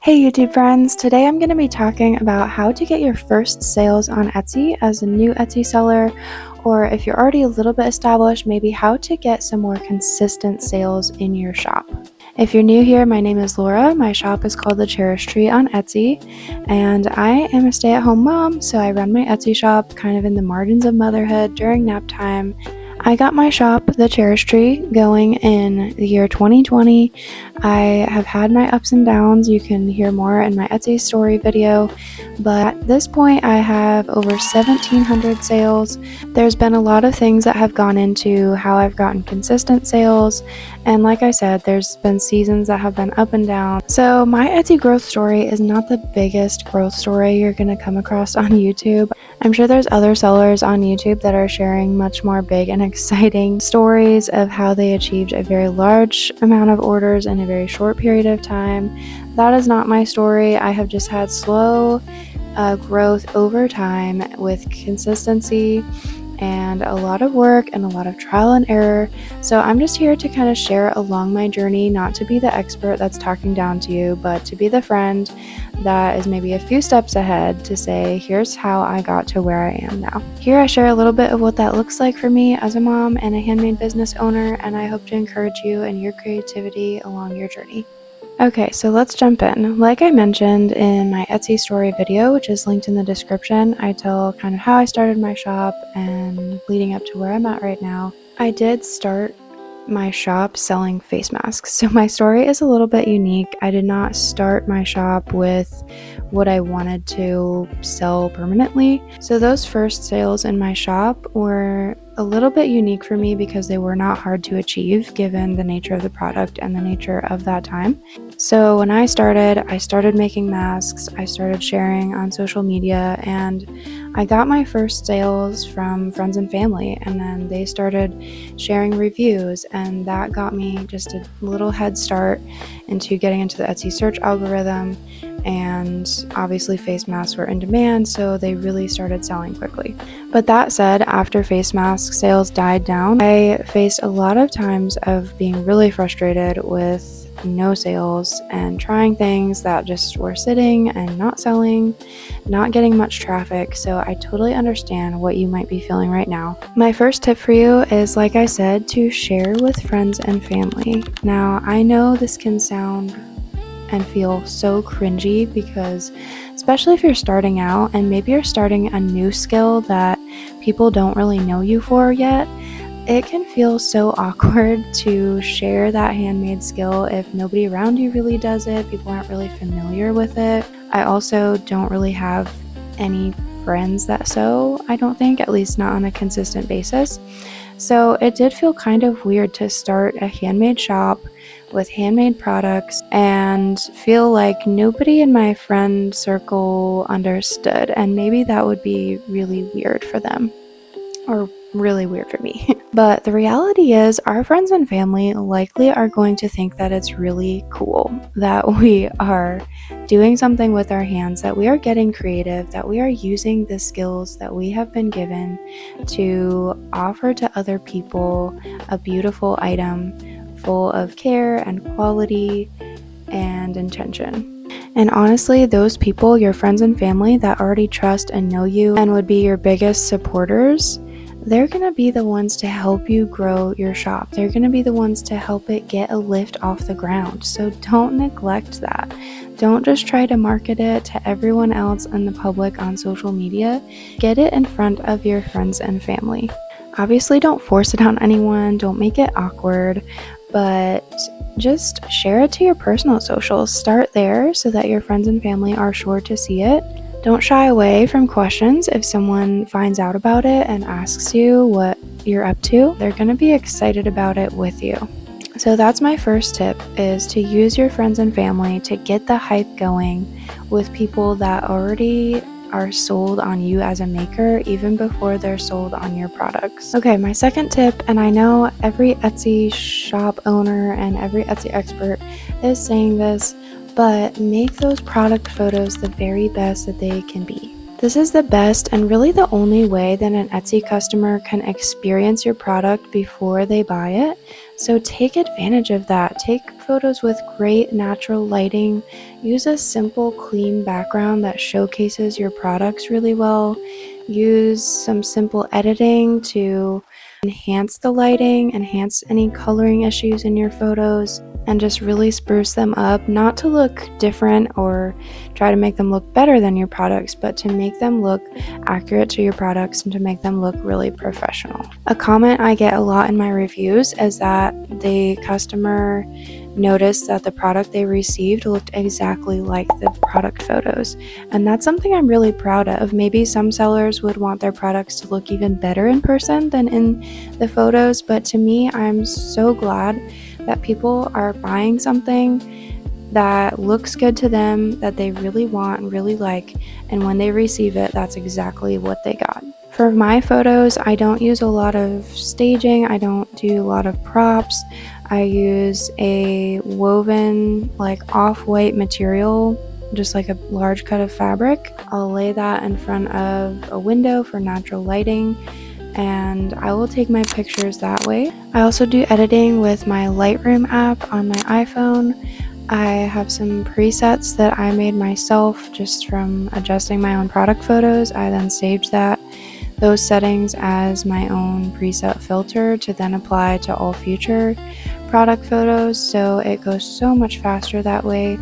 Hey YouTube friends, today I'm going to be talking about how to get your first sales on Etsy as a new Etsy seller, or if you're already a little bit established, maybe how to get some more consistent sales in your shop. If you're new here, my name is Laura. My shop is called The Cherish Tree on Etsy, and I am a stay-at-home mom, so I run my Etsy shop kind of in the margins of motherhood during nap time. I got my shop, The Cherish Tree, going in the year 2020. I have had my ups and downs. You can hear more in my Etsy story video, but at this point I have over 1,700 sales. There's been a lot of things that have gone into how I've gotten consistent sales, and like I said, there's been seasons that have been up and down. So my Etsy growth story is not the biggest growth story you're going to come across on YouTube. I'm sure there's other sellers on YouTube that are sharing much more big and exciting stories of how they achieved a very large amount of orders in a very short period of time. That is not my story. I have just had slow growth over time with consistency and a lot of work and a lot of trial and error. So I'm just here to kind of share along my journey, not to be the expert that's talking down to you, but to be the friend that is maybe a few steps ahead to say, here's how I got to where I am now. Here I share a little bit of what that looks like for me as a mom and a handmade business owner, and I hope to encourage you and your creativity along your journey. Okay, so let's jump in. Like I mentioned in my Etsy story video, which is linked in the description, I tell kind of how I started my shop and leading up to where I'm at right now. I did start my shop selling face masks. So my story is a little bit unique. I did not start my shop with what I wanted to sell permanently. So those first sales in my shop were a little bit unique for me because they were not hard to achieve given the nature of the product and the nature of that time. So when I started making masks, I started sharing on social media, and I got my first sales from friends and family, and then they started sharing reviews, and that got me just a little head start into getting into the Etsy search algorithm. And obviously face masks were in demand, so they really started selling quickly. But that said, after face mask sales died down, I faced a lot of times of being really frustrated with no sales and trying things that just were sitting and not selling, not getting much traffic. So I totally understand what you might be feeling right now. My first tip for you is, like I said, to share with friends and family. Now, I know this can sound and feel so cringy because especially if you're starting out and maybe you're starting a new skill that people don't really know you for yet, it can feel so awkward to share that handmade skill if nobody around you really does it, people aren't really familiar with it. I also don't really have any friends that sew, I don't think, at least not on a consistent basis. So it did feel kind of weird to start a handmade shop with handmade products and feel like nobody in my friend circle understood, and maybe that would be really weird for them, or really weird for me. But the reality is our friends and family likely are going to think that it's really cool that we are doing something with our hands, that we are getting creative, that we are using the skills that we have been given to offer to other people a beautiful item full of care and quality and intention. And honestly, those people, your friends and family that already trust and know you and would be your biggest supporters, they're going to be the ones to help you grow your shop. They're going to be the ones to help it get a lift off the ground. So don't neglect that. Don't just try to market it to everyone else in the public on social media. Get it in front of your friends and family. Obviously, don't force it on anyone. Don't make it awkward, but just share it to your personal socials. Start there so that your friends and family are sure to see it. Don't shy away from questions. If someone finds out about it and asks you what you're up to, they're going to be excited about it with you. So that's my first tip, is to use your friends and family to get the hype going with people that already are sold on you as a maker even before they're sold on your products. Okay, my second tip, and I know every Etsy shop owner and every Etsy expert is saying this, but make those product photos the very best that they can be. This is the best and really the only way that an Etsy customer can experience your product before they buy it. So take advantage of that. Take photos with great natural lighting. Use a simple, clean background that showcases your products really well. Use some simple editing to enhance the lighting, enhance any coloring issues in your photos, and just really spruce them up, not to look different or try to make them look better than your products, but to make them look accurate to your products and to make them look really professional. A comment I get a lot in my reviews is that the customer noticed that the product they received looked exactly like the product photos, and that's something I'm really proud of. Maybe some sellers would want their products to look even better in person than in the photos, but to me, I'm so glad that people are buying something that looks good to them, that they really want and really like, and when they receive it, that's exactly what they got. For my photos, I don't use a lot of staging, I don't do a lot of props. I use a woven, like off-white material, just like a large cut of fabric. I'll lay that in front of a window for natural lighting, and I will take my pictures that way. I also do editing with my Lightroom app on my iPhone. I have some presets that I made myself just from adjusting my own product photos. I then saved those settings as my own preset filter to then apply to all future product photos, so it goes so much faster that way.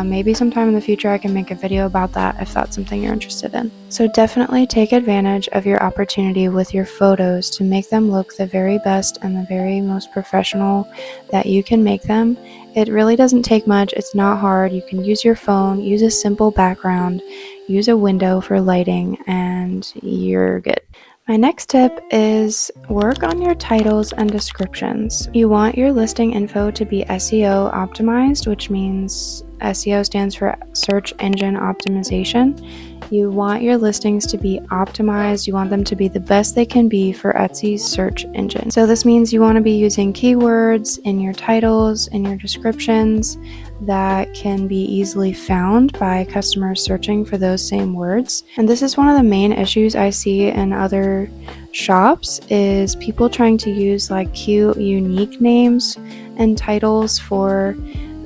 Maybe sometime in the future I can make a video about that if that's something you're interested in. So definitely take advantage of your opportunity with your photos to make them look the very best and the very most professional that you can make them. It really doesn't take much, it's not hard. You can use your phone, use a simple background, use a window for lighting, and you're good. My next tip is work on your titles and descriptions. You want your listing info to be SEO optimized, which means SEO stands for search engine optimization. You want your listings to be optimized. You want them to be the best they can be for Etsy's search engine. So this means you want to be using keywords in your titles, in your descriptions, that can be easily found by customers searching for those same words. And this is one of the main issues I see in other shops, is people trying to use like cute, unique names and titles for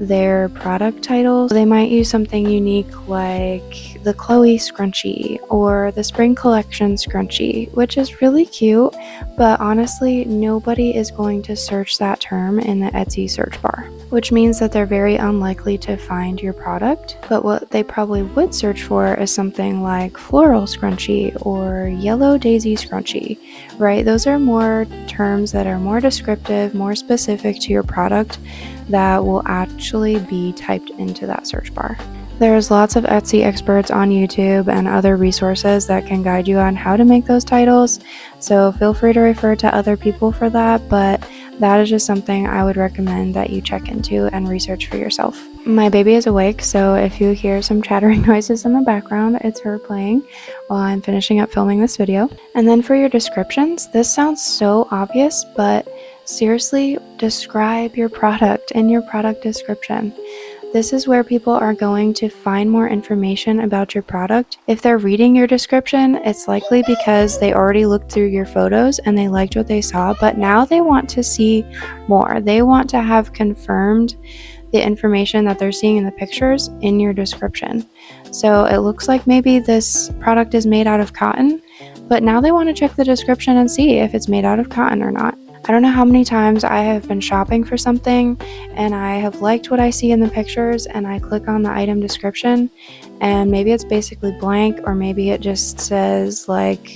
their product titles. They might use something unique like the Chloe scrunchie or the spring collection scrunchie, which is really cute, but honestly nobody is going to search that term in the Etsy search bar, which means that they're very unlikely to find your product. But what they probably would search for is something like floral scrunchie or yellow daisy scrunchie, right? Those are more terms that are more descriptive, more specific to your product, that will actually be typed into that search bar. There's lots of Etsy experts on YouTube and other resources that can guide you on how to make those titles, so feel free to refer to other people for that, but that is just something I would recommend that you check into and research for yourself. My baby is awake, so if you hear some chattering noises in the background, it's her playing while I'm finishing up filming this video. And then for your descriptions, this sounds so obvious, but seriously, describe your product in your product description. This is where people are going to find more information about your product. If they're reading your description, it's likely because they already looked through your photos and they liked what they saw, but now they want to see more. They want to have confirmed the information that they're seeing in the pictures in your description. So it looks like maybe this product is made out of cotton, but now they want to check the description and see if it's made out of cotton or not. I don't know how many times I have been shopping for something and I have liked what I see in the pictures and I click on the item description and maybe it's basically blank, or maybe it just says like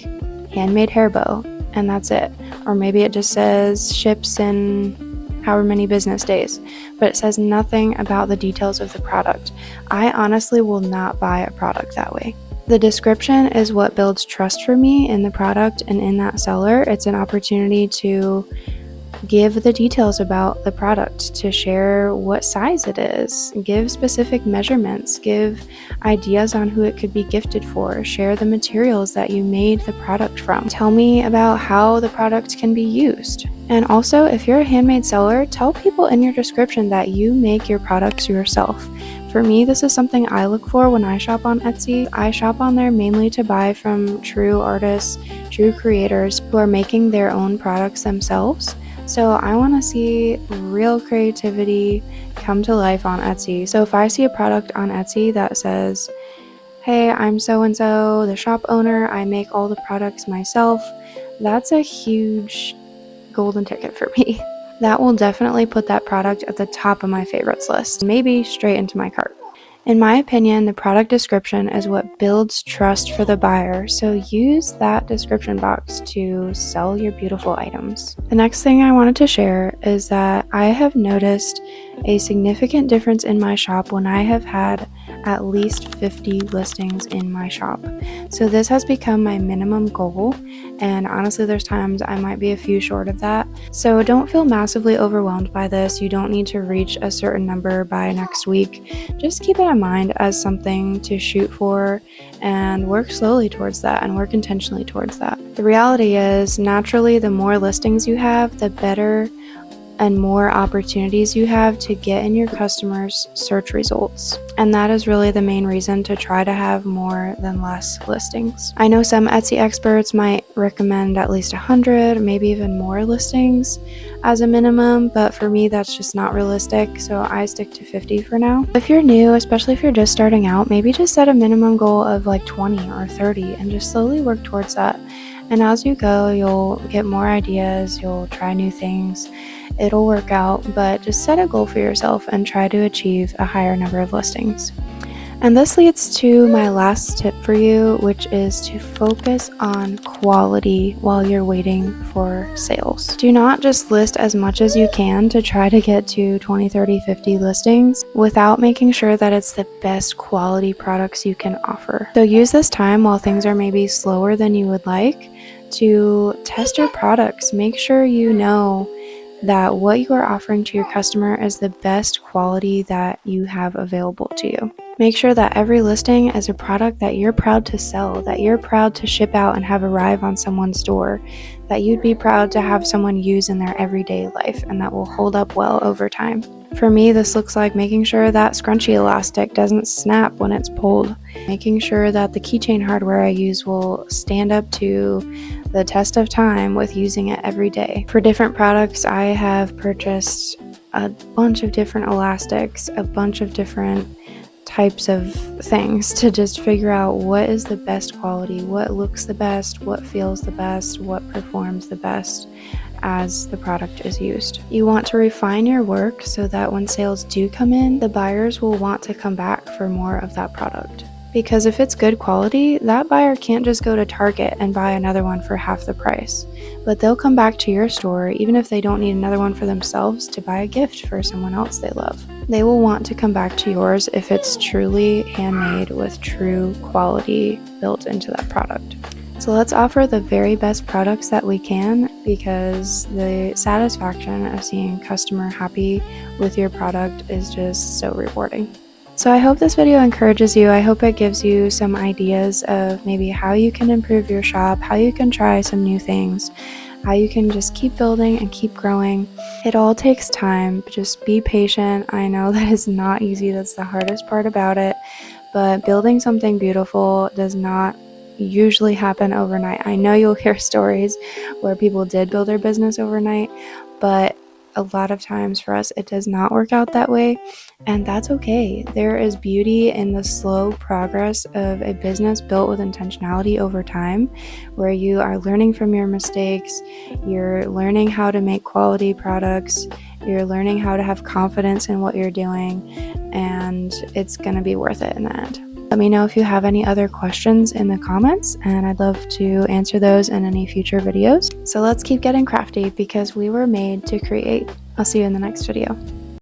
handmade hair bow and that's it. Or maybe it just says ships in however many business days, but it says nothing about the details of the product. I honestly will not buy a product that way. The description is what builds trust for me in the product and in that seller. It's an opportunity to give the details about the product, to share what size it is, give specific measurements, give ideas on who it could be gifted for, share the materials that you made the product from, tell me about how the product can be used. And also, if you're a handmade seller, tell people in your description that you make your products yourself. For me, this is something I look for when I shop on Etsy. I shop on there mainly to buy from true artists, true creators who are making their own products themselves. So I want to see real creativity come to life on Etsy. So if I see a product on Etsy that says, hey, I'm so and so, the shop owner, I make all the products myself, that's a huge golden ticket for me. That will definitely put that product at the top of my favorites list, maybe straight into my cart. In my opinion, the product description is what builds trust for the buyer, so use that description box to sell your beautiful items. The next thing I wanted to share is that I have noticed a significant difference in my shop when I have had at least 50 listings in my shop. So this has become my minimum goal, and honestly there's times I might be a few short of that. So don't feel massively overwhelmed by this. You don't need to reach a certain number by next week. Just keep it in mind as something to shoot for and work slowly towards that and work intentionally towards that. The reality is, naturally, the more listings you have, the better and more opportunities you have to get in your customers' search results. And that is really the main reason to try to have more than less listings. I know some Etsy experts might recommend at least 100, maybe even more listings as a minimum, but for me that's just not realistic, so I stick to 50 for now. If you're new, especially if you're just starting out, maybe just set a minimum goal of like 20 or 30 and just slowly work towards that. And as you go, you'll get more ideas, you'll try new things, it'll work out, but just set a goal for yourself and try to achieve a higher number of listings. And this leads to my last tip for you, which is to focus on quality while you're waiting for sales. Do not just list as much as you can to try to get to 20, 30, 50 listings without making sure that it's the best quality products you can offer. So use this time while things are maybe slower than you would like to test your products. Make sure you know that what you are offering to your customer is the best quality that you have available to you. Make sure that every listing is a product that you're proud to sell, that you're proud to ship out and have arrive on someone's door, that you'd be proud to have someone use in their everyday life, and that will hold up well over time. For me, this looks like making sure that scrunchy elastic doesn't snap when it's pulled, making sure that the keychain hardware I use will stand up to the test of time with using it every day. For different products, I have purchased a bunch of different elastics, a bunch of different types of things to just figure out what is the best quality, what looks the best, what feels the best, what performs the best as the product is used. You want to refine your work so that when sales do come in, the buyers will want to come back for more of that product. Because if it's good quality, that buyer can't just go to Target and buy another one for half the price, but they'll come back to your store even if they don't need another one for themselves to buy a gift for someone else they love. They will want to come back to yours if it's truly handmade with true quality built into that product. So let's offer the very best products that we can, because the satisfaction of seeing a customer happy with your product is just so rewarding. So I hope this video encourages you. I hope it gives you some ideas of maybe how you can improve your shop, how you can try some new things, how you can just keep building and keep growing. It all takes time. Just be patient. I know that is not easy. That's the hardest part about it. But building something beautiful does not usually happen overnight. I know you'll hear stories where people did build their business overnight, but a lot of times for us, it does not work out that way, and that's okay. There is beauty in the slow progress of a business built with intentionality over time, where you are learning from your mistakes, you're learning how to make quality products, you're learning how to have confidence in what you're doing, and it's going to be worth it in the end. Let me know if you have any other questions in the comments, and I'd love to answer those in any future videos. So let's keep getting crafty, because we were made to create. I'll see you in the next video.